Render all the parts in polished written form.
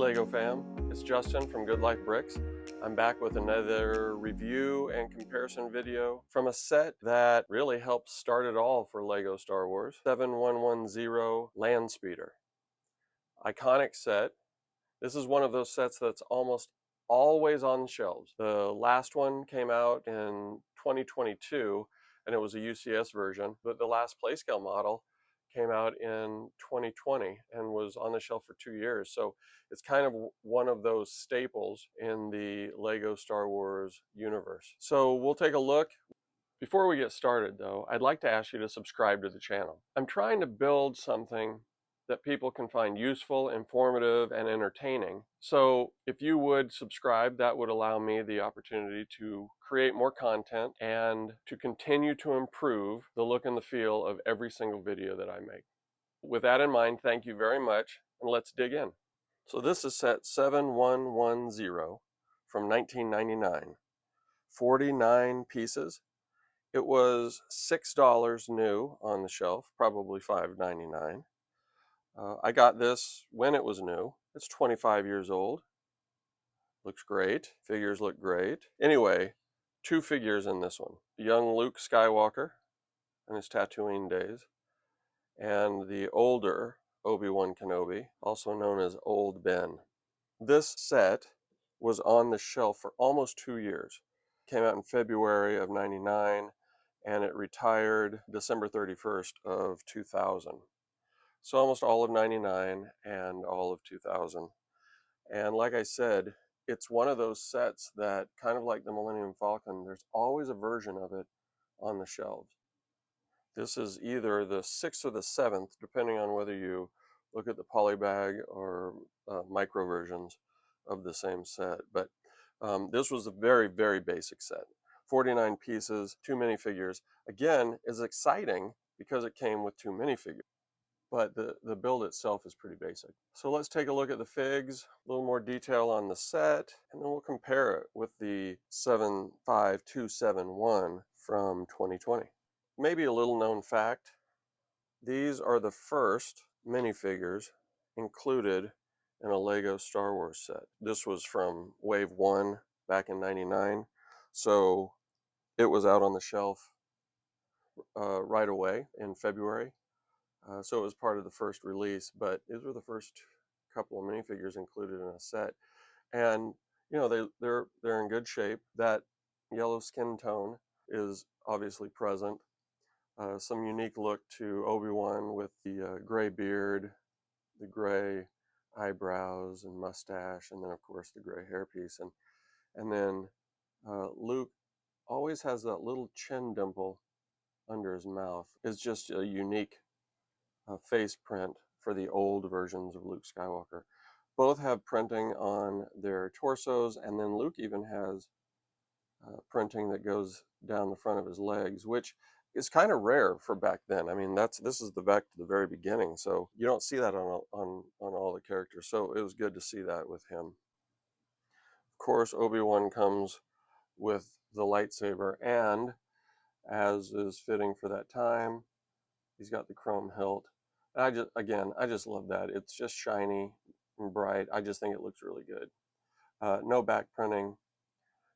Lego fam, it's Justin from Good Life Bricks. I'm back with another review and comparison video from a set that really helped start it all for Lego Star Wars, 7110 Landspeeder. Iconic set. This is one of those sets that's almost always on shelves. The last one came out in 2022 and it was a UCS version, but the last Playscale model came out in 2020 and was on the shelf for 2 years. So it's kind of one of those staples in the Lego Star Wars universe. So we'll take a look. Before we get started though, I'd like to ask you to subscribe to the channel. I'm trying to build something that people can find useful, informative, and entertaining. So if you would subscribe, that would allow me the opportunity to create more content and to continue to improve the look and the feel of every single video that I make. With that in mind, thank you very much, and let's dig in. So this is set 7110 from 1999. 49 pieces. It was $6 new on the shelf, probably $5.99. I got this when it was new. It's 25 years old. Looks great. Figures look great. Anyway, 2 figures in this one. Young Luke Skywalker in his Tatooine days, and the older Obi-Wan Kenobi, also known as Old Ben. This set was on the shelf for almost 2 years. Came out in February of '99, and it retired December 31st of 2000. So almost all of '99 and all of 2000. And like I said, it's one of those sets that, kind of like the Millennium Falcon, there's always a version of it on the shelves. This is either the 6th or the 7th, depending on whether you look at the polybag or micro versions of the same set. But this was a very, very basic set. 49 pieces, 2 minifigures. Again, is exciting because it came with 2 minifigures. But the build itself is pretty basic. So let's take a look at the figs, a little more detail on the set, and then we'll compare it with the 75271 from 2020. Maybe a little known fact, these are the first minifigures included in a Lego Star Wars set. This was from Wave 1 back in '99, so it was out on the shelf right away in February. So it was part of the first release, but these were the first couple of minifigures included in a set. And you know, they're in good shape. That yellow skin tone is obviously present. Some unique look to Obi-Wan with the gray beard, the gray eyebrows and mustache, and then of course the gray hairpiece. And then Luke always has that little chin dimple under his mouth. It's just a unique face print for the old versions of Luke Skywalker. Both have printing on their torsos, and then Luke even has printing that goes down the front of his legs, which is kind of rare for back then. I mean, this is the back to the very beginning, so you don't see that on all the characters. So it was good to see that with him. Of course, Obi-Wan comes with the lightsaber, and as is fitting for that time, he's got the chrome hilt. I just love that. It's just shiny and bright. I just think it looks really good. No back printing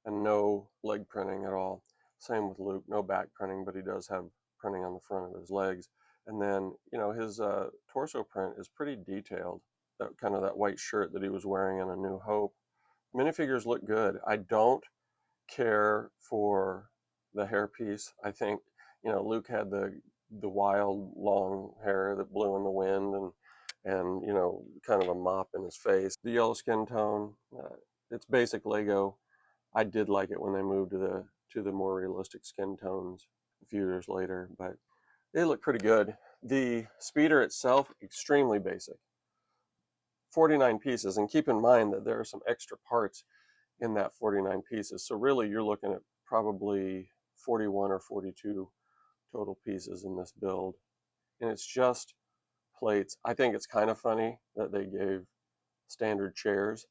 and no leg printing at all. Same with Luke, no back printing, but he does have printing on the front of his legs. And then, you know, his torso print is pretty detailed. That kind of that white shirt that he was wearing in A New Hope. Minifigures look good. I don't care for the hairpiece. I think, you know, Luke had the wild long hair that blew in the wind, and you know, kind of a mop in his face. The yellow skin tone, it's basic Lego. I did like it when they moved to the more realistic skin tones a few years later, but they look pretty good. The speeder itself, extremely basic. 49 pieces, and keep in mind that there are some extra parts in that 49 pieces. So really you're looking at probably 41 or 42 total pieces in this build, and it's just plates. I think it's kind of funny that they gave standard chairs.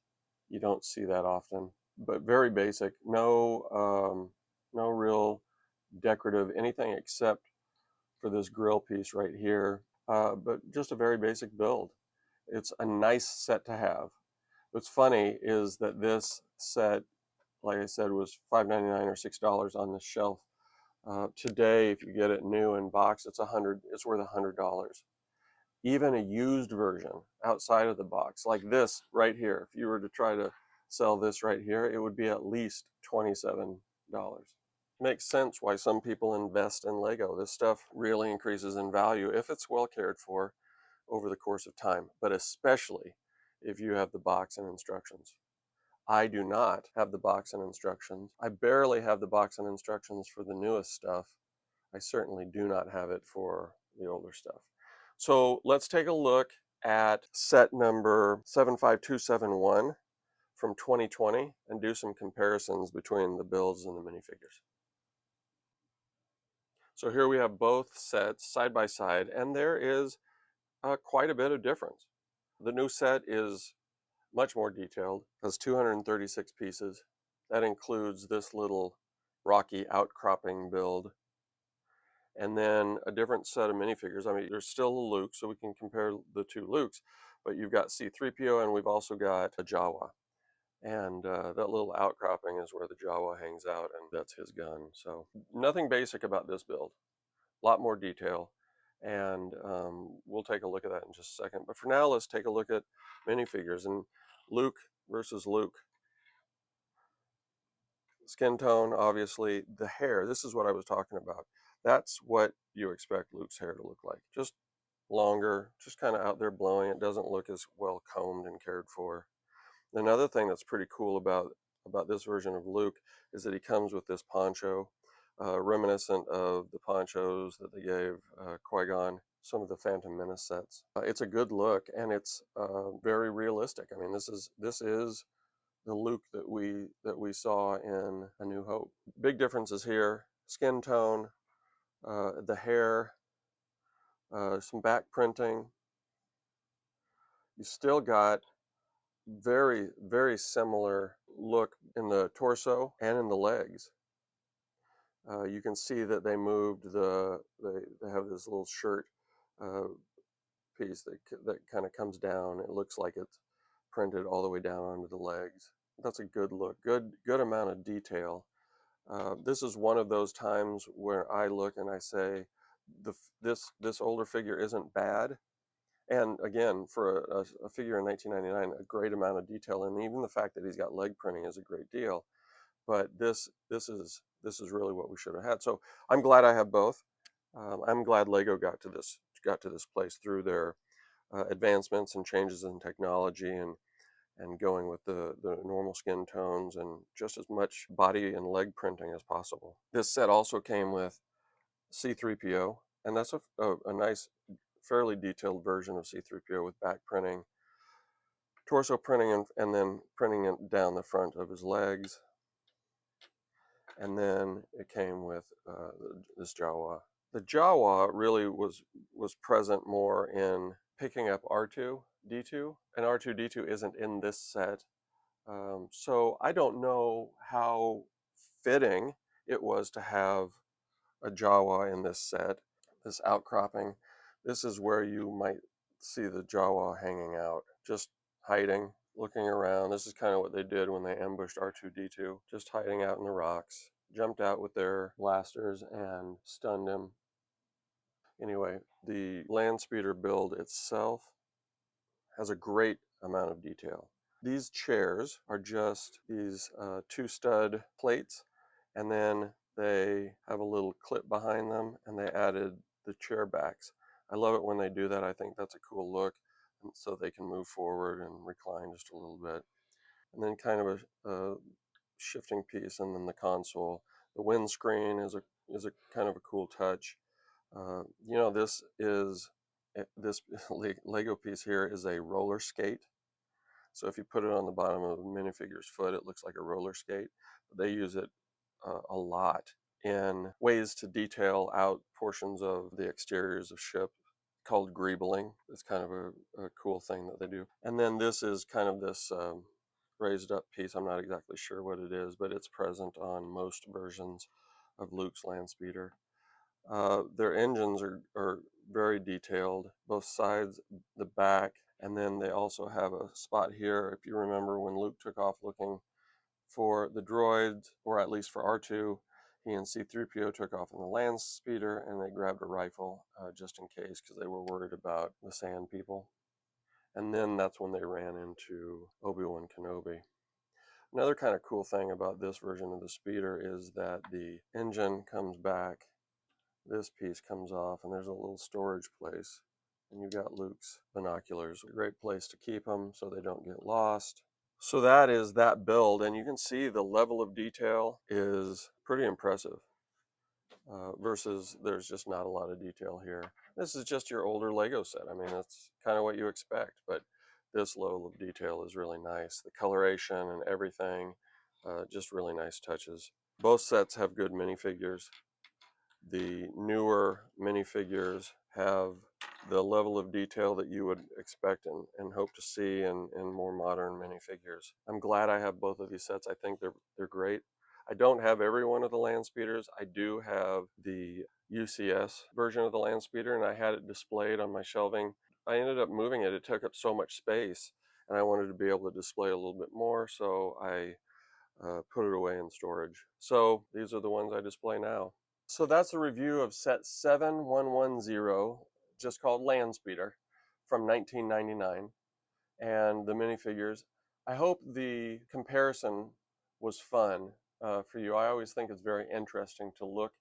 You don't see that often, but very basic. No real decorative anything except for this grill piece right here, but just a very basic build. It's a nice set to have. What's funny is that this set, like I said, was $5.99 or $6 on the shelf. Today, if you get it new in box, it's worth $100. Even a used version outside of the box, like this right here, if you were to try to sell this right here, it would be at least $27. Makes sense why some people invest in Lego. This stuff really increases in value if it's well cared for over the course of time, but especially if you have the box and instructions. I do not have the box and instructions. I barely have the box and instructions for the newest stuff. I certainly do not have it for the older stuff. So let's take a look at set number 75271 from 2020 and do some comparisons between the builds and the minifigures. So here we have both sets side by side, and there is quite a bit of difference. The new set is much more detailed, has 236 pieces. That includes this little rocky outcropping build, and then a different set of minifigures. I mean, there's still a Luke, so we can compare the two Lukes, but you've got C-3PO, and we've also got a Jawa. And that little outcropping is where the Jawa hangs out, and that's his gun. So nothing basic about this build. A lot more detail, and we'll take a look at that in just a second. But for now, let's take a look at minifigures and Luke versus Luke. Skin tone, obviously. The hair, this is what I was talking about. That's what you expect Luke's hair to look like. Just longer, just kind of out there blowing. It doesn't look as well combed and cared for. Another thing that's pretty cool about this version of Luke is that he comes with this poncho, reminiscent of the ponchos that they gave Qui-Gon, some of the Phantom Menace sets. It's a good look, and it's very realistic. I mean, this is the Luke that we saw in A New Hope. Big differences here: skin tone, the hair, some back printing. You still got very, very similar look in the torso and in the legs. You can see that they moved they have this little shirt uh, piece that kind of comes down. It looks like it's printed all the way down onto the legs. That's a good look, good amount of detail. This is one of those times where I look and I say, this older figure isn't bad. And again, for a figure in 1999, a great amount of detail, and even the fact that he's got leg printing is a great deal. But this is really what we should have had. So I'm glad I have both. I'm glad Lego got to this place through their advancements and changes in technology, and going with the normal skin tones and just as much body and leg printing as possible. This set also came with C-3PO, and that's a nice, fairly detailed version of C-3PO with back printing, torso printing, and then printing it down the front of his legs. And then it came with this Jawa. The Jawa really was present more in picking up R2-D2, and R2-D2 isn't in this set. So I don't know how fitting it was to have a Jawa in this set, this outcropping. This is where you might see the Jawa hanging out, just hiding, looking around. This is kind of what they did when they ambushed R2-D2, just hiding out in the rocks. Jumped out with their blasters and stunned him. Anyway, the Landspeeder build itself has a great amount of detail. These chairs are just these two stud plates, and then they have a little clip behind them, and they added the chair backs. I love it when they do that. I think that's a cool look, and so they can move forward and recline just a little bit. And then kind of a shifting piece, and then the console. The windscreen is a kind of a cool touch. This is this Lego piece here is a roller skate. So if you put it on the bottom of a minifigure's foot, it looks like a roller skate. They use it a lot in ways to detail out portions of the exteriors of ships, called greebling. It's kind of a cool thing that they do. And then this is kind of this raised up piece. I'm not exactly sure what it is, but it's present on most versions of Luke's Landspeeder. Their engines are very detailed, both sides, the back, And then they also have a spot here, if you remember when Luke took off looking for the droids, or at least for R2, he and C-3PO took off in the Landspeeder, and they grabbed a rifle just in case, because they were worried about the Sand people. And then that's when they ran into Obi-Wan Kenobi. Another kind of cool thing about this version of the speeder is that the engine comes back, this piece comes off, and there's a little storage place. And you've got Luke's binoculars. A great place to keep them so they don't get lost. So that is that build, and you can see the level of detail is pretty impressive. Versus there's just not a lot of detail here. This is just your older Lego set. I mean, that's kind of what you expect, but this level of detail is really nice. The coloration and everything, just really nice touches. Both sets have good minifigures. The newer minifigures have the level of detail that you would expect and hope to see in more modern minifigures. I'm glad I have both of these sets. I think they're great. I don't have every one of the Landspeeders. I do have the UCS version of the Landspeeder, and I had it displayed on my shelving. I ended up moving it. It took up so much space, and I wanted to be able to display a little bit more, so I put it away in storage. So these are the ones I display now. So that's a review of set 7110, just called Landspeeder, from 1999, and the minifigures. I hope the comparison was fun for you. I always think it's very interesting to look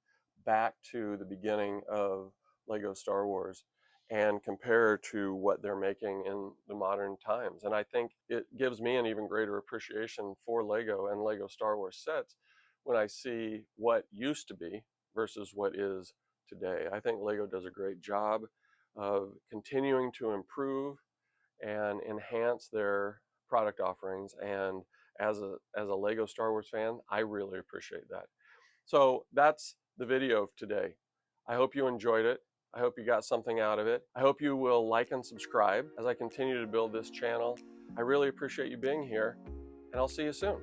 back to the beginning of Lego Star Wars and compare to what they're making in the modern times. And I think it gives me an even greater appreciation for Lego and Lego Star Wars sets when I see what used to be versus what is today. I think Lego does a great job of continuing to improve and enhance their product offerings, and as a Lego Star Wars fan, I really appreciate that. So that's the video of today. I hope you enjoyed it. I hope you got something out of it. I hope you will like and subscribe as I continue to build this channel. I really appreciate you being here, and I'll see you soon.